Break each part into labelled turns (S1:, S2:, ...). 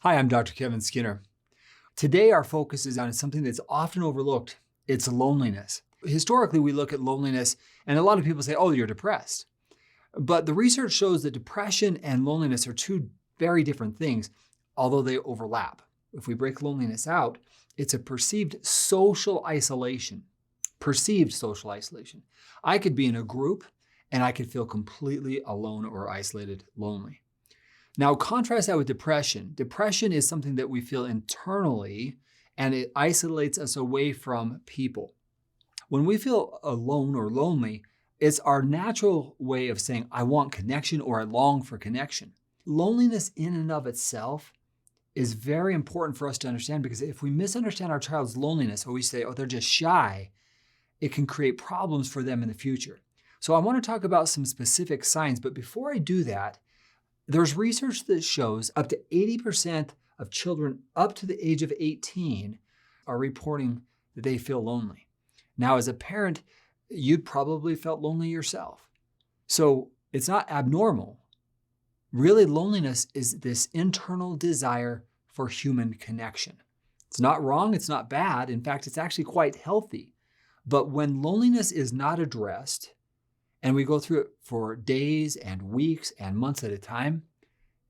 S1: Hi, I'm Dr. Kevin Skinner. Today, our focus is on something that's often overlooked. It's loneliness. Historically, we look at loneliness and a lot of people say, oh, you're depressed. But the research shows that depression and loneliness are two very different things, although they overlap. If we break loneliness out, it's a perceived social isolation. Perceived social isolation. I could be in a group and I could feel completely alone or isolated, lonely. Now, contrast that with depression. Depression is something that we feel internally, and it isolates us away from people. When we feel alone or lonely, it's our natural way of saying, I want connection or I long for connection. Loneliness in and of itself is very important for us to understand, because if we misunderstand our child's loneliness, or we say, oh, they're just shy, it can create problems for them in the future. So I want to talk about some specific signs, but before I do that, there's research that shows up to 80% of children up to the age of 18 are reporting that they feel lonely. Now, as a parent, you probably felt lonely yourself. So it's not abnormal. Really, loneliness is this internal desire for human connection. It's not wrong, it's not bad. In fact, it's actually quite healthy. But when loneliness is not addressed, and we go through it for days and weeks and months at a time,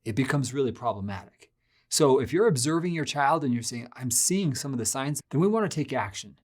S1: it becomes really problematic. So if you're observing your child and you're saying, I'm seeing some of the signs, then we want to take action.